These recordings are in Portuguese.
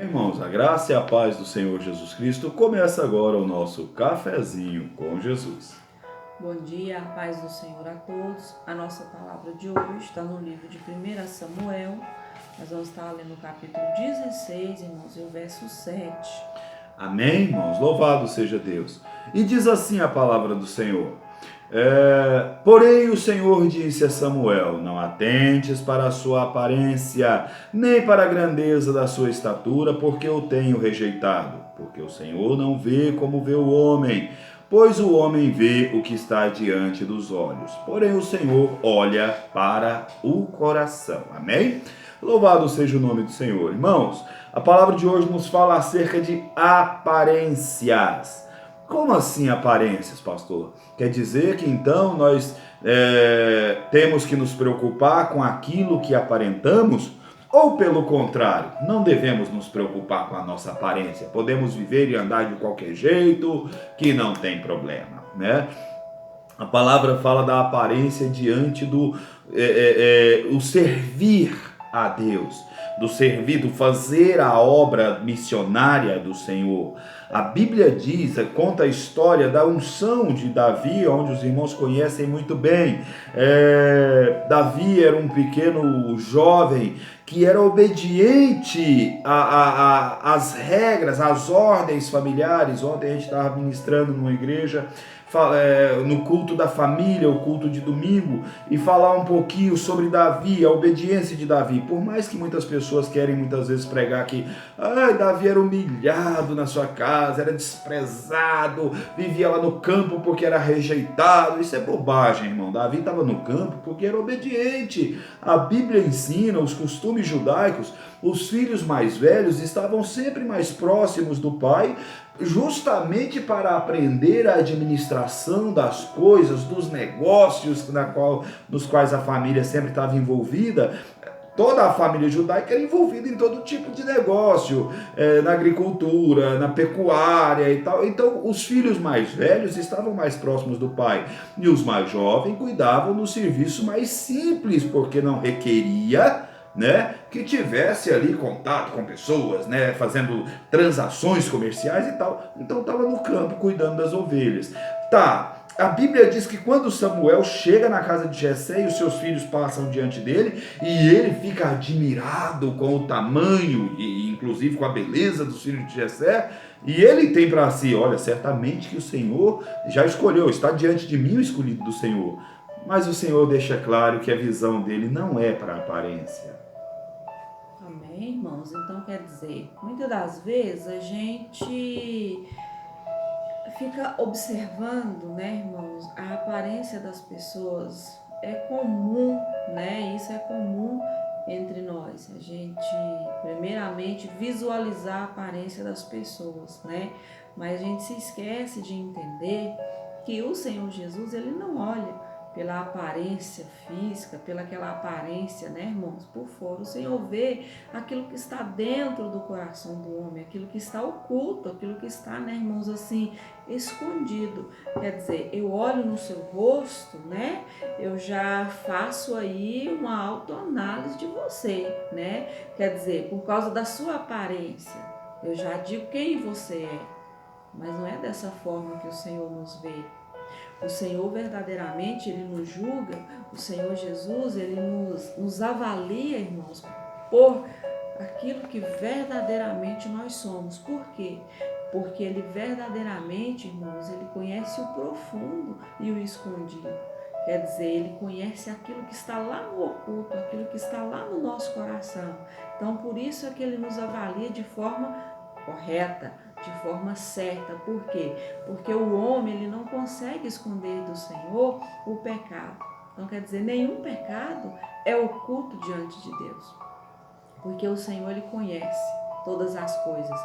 Irmãos, a graça e a paz do Senhor Jesus Cristo. Começa agora o nosso cafezinho com Jesus. Bom dia, a paz do Senhor a todos. A nossa palavra de hoje está no livro de 1 Samuel. Nós vamos estar lendo o capítulo 16, irmãos, e o verso 7. Amém, irmãos? Louvado seja Deus. E diz assim a palavra do Senhor. Porém o Senhor disse a Samuel: não atentes para a sua aparência, nem para a grandeza da sua estatura, porque eu tenho rejeitado. Porque o Senhor não vê como vê o homem, pois o homem vê o que está diante dos olhos. Porém o Senhor olha para o coração. Amém? Louvado seja o nome do Senhor. Irmãos, a palavra de hoje nos fala acerca de aparências. Como assim aparências, pastor? Quer dizer que então nós temos que nos preocupar com aquilo que aparentamos? Ou pelo contrário, não devemos nos preocupar com a nossa aparência? Podemos viver e andar de qualquer jeito, que não tem problema, né? A palavra fala da aparência diante do o servir a Deus, do servir, do fazer a obra missionária do Senhor. A Bíblia diz, conta a história da unção de Davi, onde os irmãos conhecem muito bem. Davi era um pequeno jovem que era obediente às regras, às ordens familiares. Ontem a gente estava ministrando numa igreja, no culto da família, o culto de domingo, e falar um pouquinho sobre Davi, a obediência de Davi. Por mais que muitas pessoas querem muitas vezes pregar que Davi era humilhado na sua casa, era desprezado, vivia lá no campo porque era rejeitado. Isso é bobagem, irmão. Davi estava no campo porque era obediente. A Bíblia ensina, os costumes judaicos, os filhos mais velhos estavam sempre mais próximos do pai, justamente para aprender a administração das coisas, dos negócios nos quais a família sempre estava envolvida. Toda a família judaica era envolvida em todo tipo de negócio, na agricultura, na pecuária e tal. Então, os filhos mais velhos estavam mais próximos do pai e os mais jovens cuidavam do serviço mais simples, porque não requeria, né, que tivesse ali contato com pessoas, né, fazendo transações comerciais e tal. Então estava no campo cuidando das ovelhas. A Bíblia diz que quando Samuel chega na casa de Jessé e os seus filhos passam diante dele, e ele fica admirado com o tamanho e inclusive com a beleza dos filhos de Jessé, e ele tem para si: olha, certamente que o Senhor já escolheu, está diante de mim o escolhido do Senhor. Mas o Senhor deixa claro que a visão dele não é para a aparência. Amém, irmãos? Então quer dizer, muitas das vezes a gente fica observando, né, irmãos, a aparência das pessoas. É comum, né? Isso é comum entre nós. A gente, primeiramente, visualizar a aparência das pessoas, né? Mas a gente se esquece de entender que o Senhor Jesus, ele não olha pela aparência física, pela aquela aparência, né, irmãos, por fora. O Senhor vê aquilo que está dentro do coração do homem, aquilo que está oculto, aquilo que está, né, irmãos, assim, escondido. Quer dizer, eu olho no seu rosto, né, eu já faço aí uma autoanálise de você, né, quer dizer, por causa da sua aparência, eu já digo quem você é, mas não é dessa forma que o Senhor nos vê. O Senhor verdadeiramente, Ele nos julga, o Senhor Jesus, Ele nos avalia, irmãos, por aquilo que verdadeiramente nós somos. Por quê? Porque Ele verdadeiramente, irmãos, Ele conhece o profundo e o escondido. Quer dizer, Ele conhece aquilo que está lá no oculto, aquilo que está lá no nosso coração. Então, por isso é que Ele nos avalia de forma correta, de forma certa. Por quê? Porque o homem, ele não consegue esconder do Senhor o pecado. Então, quer dizer, nenhum pecado é oculto diante de Deus. Porque o Senhor, ele conhece todas as coisas.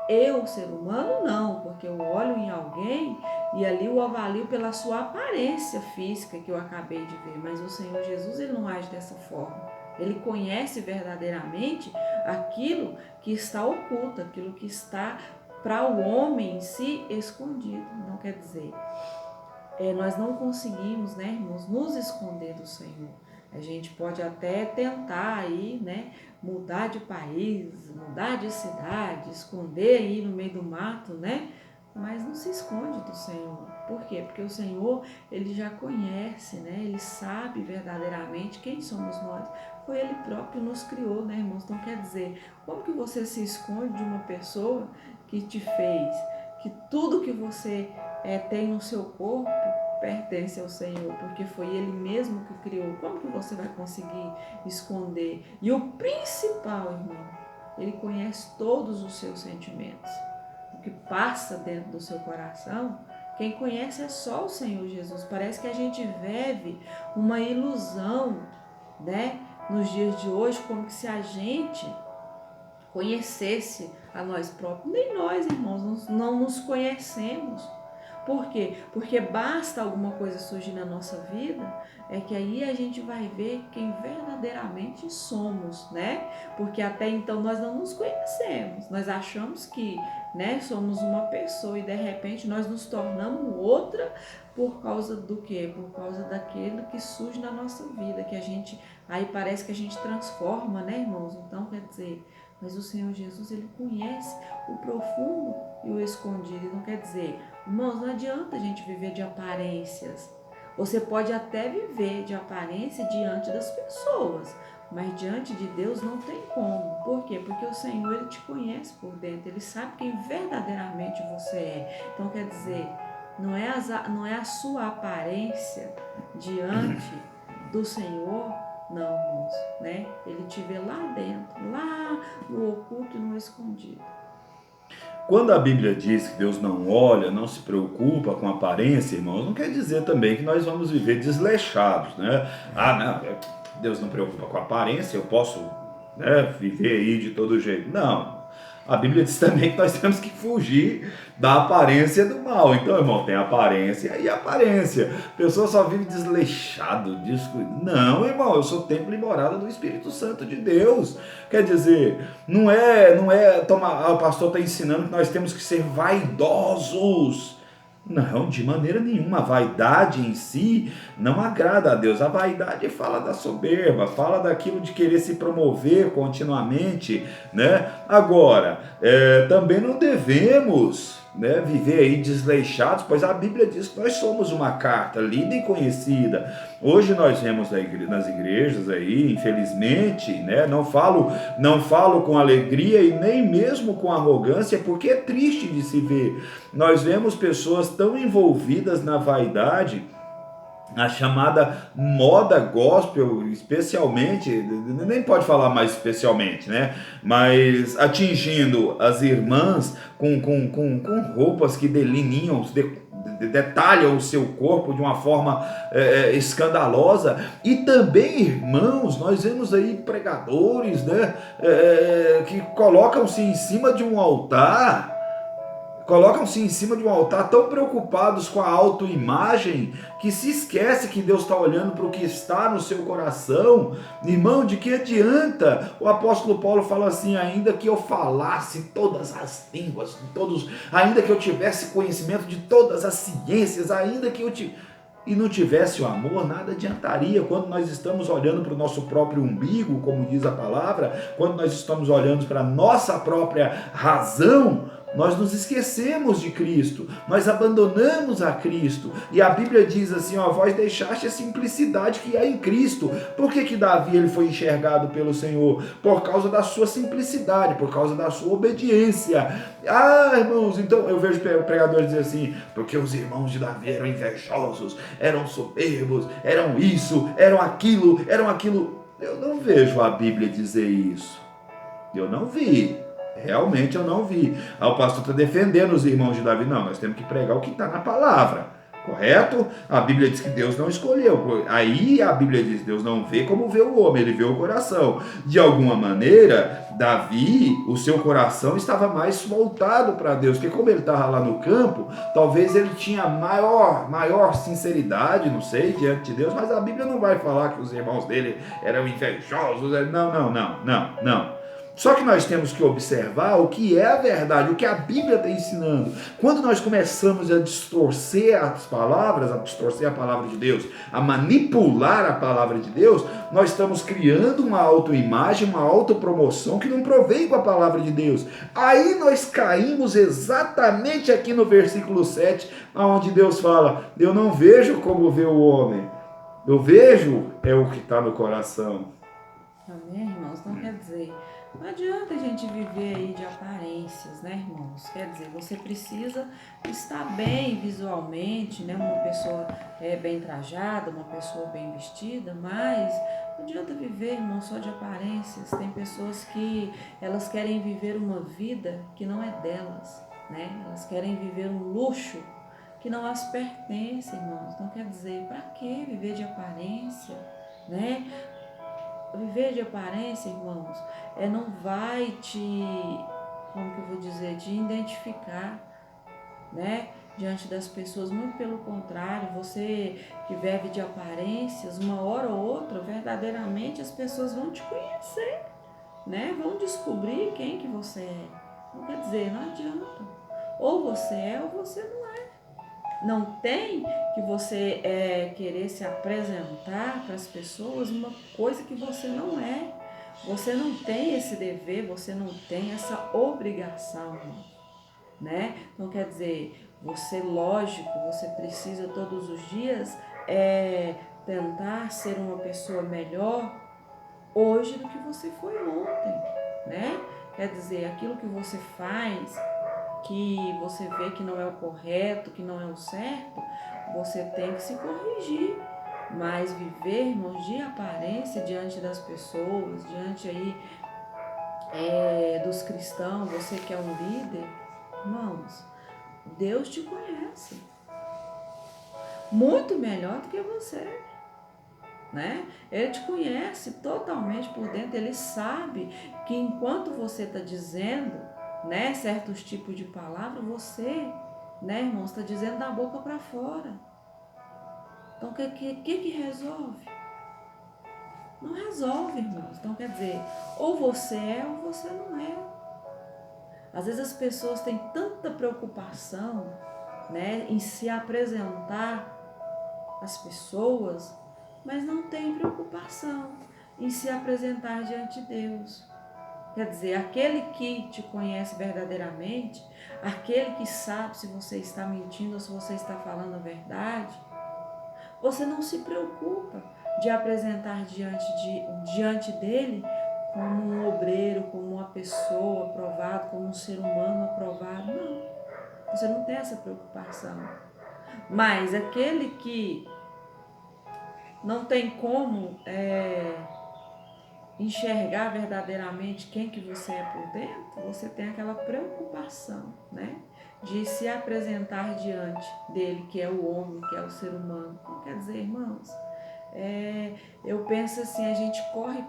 Eu, ser humano, não, porque eu olho em alguém e ali eu avalio pela sua aparência física que eu acabei de ver. Mas o Senhor Jesus, ele não age dessa forma. Ele conhece verdadeiramente aquilo que está oculto, aquilo que está para o homem em si escondido. Não quer dizer, nós não conseguimos, né, irmãos, nos esconder do Senhor. A gente pode até tentar aí, né, mudar de país, mudar de cidade, esconder aí no meio do mato, né? Mas não se esconde do Senhor. Por quê? Porque o Senhor, ele já conhece, né? Ele sabe verdadeiramente quem somos nós. Foi ele próprio que nos criou, né, irmãos? Então quer dizer, como que você se esconde de uma pessoa que te fez, que tudo que você tem no seu corpo pertence ao Senhor, porque foi Ele mesmo que criou. Como que você vai conseguir esconder? E o principal, irmão, Ele conhece todos os seus sentimentos. O que passa dentro do seu coração, quem conhece é só o Senhor Jesus. Parece que a gente vive uma ilusão, né? Nos dias de hoje, como que se a gente conhecesse a nós próprios. Nem nós, irmãos, não nos conhecemos. Por quê? Porque basta alguma coisa surgir na nossa vida, é que aí a gente vai ver quem verdadeiramente somos, né? Porque até então nós não nos conhecemos. Nós achamos que, né, somos uma pessoa e de repente nós nos tornamos outra por causa do quê? Por causa daquilo que surge na nossa vida, que a gente, aí parece que a gente transforma, né, irmãos? Então, quer dizer, mas o Senhor Jesus, Ele conhece o profundo e o escondido. Então, quer dizer, irmãos, não adianta a gente viver de aparências. Você pode até viver de aparência diante das pessoas, mas diante de Deus não tem como. Por quê? Porque o Senhor, Ele te conhece por dentro. Ele sabe quem verdadeiramente você é. Então, quer dizer, não é a sua aparência diante do Senhor, não, irmãos, né? Ele te vê lá dentro, lá no oculto e no escondido. Quando a Bíblia diz que Deus não olha, não se preocupa com aparência, irmãos, não quer dizer também que nós vamos viver desleixados, né? Não, Deus não preocupa com aparência, eu posso, né, viver aí de todo jeito. Não. A Bíblia diz também que nós temos que fugir da aparência do mal. Então, irmão, tem aparência e aparência. A pessoa só vive desleixado, descuidado. Não, irmão, eu sou templo e morada do Espírito Santo de Deus. Quer dizer, não é tomar, o pastor está ensinando que nós temos que ser vaidosos. Não, de maneira nenhuma. A vaidade em si não agrada a Deus. A vaidade fala da soberba, fala daquilo de querer se promover continuamente, né? Agora, também não devemos, né, viver aí desleixados, pois a Bíblia diz que nós somos uma carta lida e conhecida. Hoje nós vemos nas igrejas aí, infelizmente, né, não falo com alegria e nem mesmo com arrogância, porque é triste de se ver. Nós vemos pessoas tão envolvidas na vaidade, a chamada moda gospel, especialmente, nem pode falar mais especialmente, né? Mas atingindo as irmãs com roupas que delineam, detalham o seu corpo de uma forma escandalosa. E também, irmãos, nós vemos aí pregadores, né, que colocam-se em cima de um altar. Colocam-se em cima de um altar tão preocupados com a autoimagem que se esquece que Deus está olhando para o que está no seu coração. Irmão, de que adianta? O apóstolo Paulo fala assim: ainda que eu falasse todas as línguas, ainda que eu tivesse conhecimento de todas as ciências, ainda que eu e não tivesse o amor, nada adiantaria. Quando nós estamos olhando para o nosso próprio umbigo, como diz a palavra, quando nós estamos olhando para a nossa própria razão, nós nos esquecemos de Cristo, nós abandonamos a Cristo. E a Bíblia diz assim, ó: vós deixaste a simplicidade que há em Cristo. Por que Davi ele foi enxergado pelo Senhor? Por causa da sua simplicidade, por causa da sua obediência. Irmãos, então eu vejo pregadores dizer assim: porque os irmãos de Davi eram invejosos, eram soberbos, eram isso, eram aquilo. Eu não vejo a Bíblia dizer isso. Eu não vi. Realmente eu não vi. O pastor está defendendo os irmãos de Davi. Não, nós temos que pregar o que está na palavra, correto? A Bíblia diz que Deus não escolheu. Aí a Bíblia diz: Deus não vê como vê o homem, ele vê o coração. De alguma maneira, Davi, o seu coração estava mais voltado para Deus, porque como ele estava lá no campo, talvez ele tinha maior sinceridade, não sei, diante de Deus, mas a Bíblia não vai falar que os irmãos dele eram invejosos. Não. Só que nós temos que observar o que é a verdade, o que a Bíblia está ensinando. Quando nós começamos a distorcer as palavras, a distorcer a palavra de Deus, a manipular a palavra de Deus, nós estamos criando uma autoimagem, uma autopromoção que não provém com a palavra de Deus. Aí nós caímos exatamente aqui no versículo 7, onde Deus fala: eu não vejo como vê o homem, eu vejo é o que está no coração. Amém, irmãos? Não quer dizer, não adianta a gente viver aí de aparências, né, irmãos? Quer dizer, você precisa estar bem visualmente, né? Uma pessoa bem trajada, uma pessoa bem vestida, mas não adianta viver, irmão, só de aparências. Tem pessoas que elas querem viver uma vida que não é delas, né? Elas querem viver um luxo que não as pertence, irmãos. Então quer dizer, para que viver de aparência, né? Viver de aparência, irmãos, não vai como que eu vou dizer, te identificar, né, diante das pessoas. Muito pelo contrário, você que vive de aparências, uma hora ou outra, verdadeiramente as pessoas vão te conhecer, né, vão descobrir quem que você é. Não quer dizer, não adianta. Ou você é ou você não é. Não tem que você querer se apresentar para as pessoas uma coisa que você não é. Você não tem esse dever, você não tem essa obrigação, né? Então quer dizer, você, lógico, você precisa todos os dias tentar ser uma pessoa melhor hoje do que você foi ontem, né? Quer dizer, aquilo que você faz, que você vê que não é o correto, que não é o certo, você tem que se corrigir. Mas viver, irmãos, de aparência diante das pessoas, diante aí dos cristãos, você que é um líder, irmãos, Deus te conhece muito melhor do que você, né? Ele te conhece totalmente por dentro. Ele sabe que enquanto você está dizendo, né, certos tipos de palavras, você, né, irmãos, está dizendo da boca para fora. Então, o que resolve? Não resolve, irmãos. Então, quer dizer, ou você é ou você não é. Às vezes as pessoas têm tanta preocupação, né, em se apresentar às pessoas, mas não tem preocupação em se apresentar diante de Deus. Quer dizer, aquele que te conhece verdadeiramente, aquele que sabe se você está mentindo ou se você está falando a verdade, você não se preocupa de apresentar diante dele como um obreiro, como uma pessoa aprovada, como um ser humano aprovado. Não, você não tem essa preocupação. Mas aquele que não tem como enxergar verdadeiramente quem que você é por dentro, você tem aquela preocupação, né, de se apresentar diante dele, que é o homem, que é o ser humano. Então, quer dizer, irmãos, eu penso assim, a gente corre,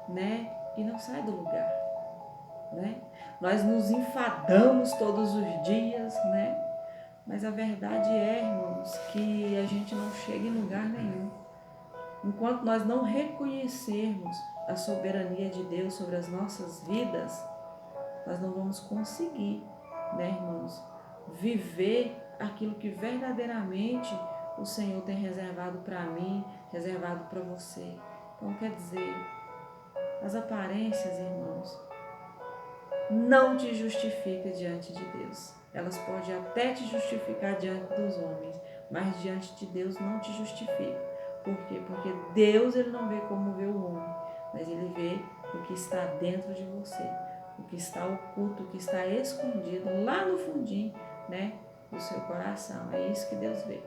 né, e não sai do lugar, né? Nós nos enfadamos todos os dias, né? Mas a verdade irmãos, que a gente não chega em lugar nenhum. Enquanto nós não reconhecermos a soberania de Deus sobre as nossas vidas, nós não vamos conseguir, né, irmãos, viver aquilo que verdadeiramente o Senhor tem reservado para mim, reservado para você. Então, quer dizer, as aparências, irmãos, não te justificam diante de Deus. Elas podem até te justificar diante dos homens, mas diante de Deus não te justifica. Por quê? Porque Deus, ele não vê como vê o homem, mas ele vê o que está dentro de você, o que está oculto, o que está escondido lá no fundinho, né, do seu coração. É isso que Deus vê.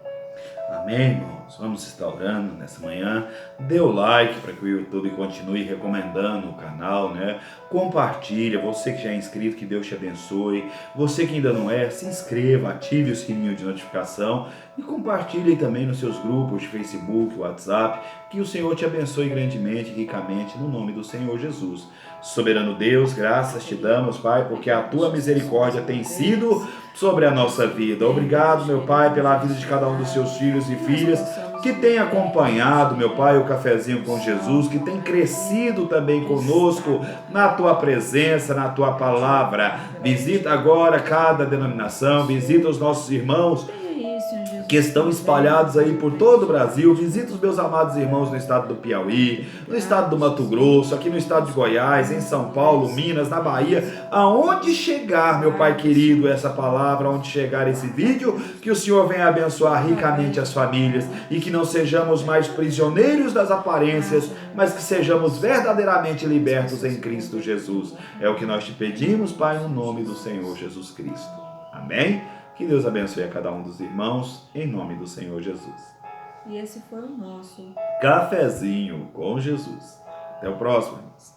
Amém, irmãos? Vamos estar orando nessa manhã. Dê o like para que o YouTube continue recomendando o canal, né? Compartilha, você que já é inscrito, que Deus te abençoe. Você que ainda não é, se inscreva, ative o sininho de notificação e compartilhe também nos seus grupos de Facebook, WhatsApp. Que o Senhor te abençoe grandemente, ricamente, no nome do Senhor Jesus. Soberano Deus, graças te damos, Pai, porque a tua misericórdia tem sido sobre a nossa vida. Obrigado, meu Pai, pela vida de cada um dos seus filhos e filhas que tem acompanhado, meu Pai, o Cafezinho com Jesus, que tem crescido também conosco na tua presença, na tua palavra. Visita agora cada denominação, visita os nossos irmãos que estão espalhados aí por todo o Brasil. Visita os meus amados irmãos no estado do Piauí, no estado do Mato Grosso, aqui no estado de Goiás, em São Paulo, Minas, na Bahia, aonde chegar, meu Pai querido, essa palavra, aonde chegar esse vídeo, que o Senhor venha abençoar ricamente as famílias e que não sejamos mais prisioneiros das aparências, mas que sejamos verdadeiramente libertos em Cristo Jesus. É o que nós te pedimos, Pai, no nome do Senhor Jesus Cristo. Amém? Que Deus abençoe a cada um dos irmãos, em nome do Senhor Jesus. E esse foi o nosso Cafezinho com Jesus. Até o próximo, irmãos.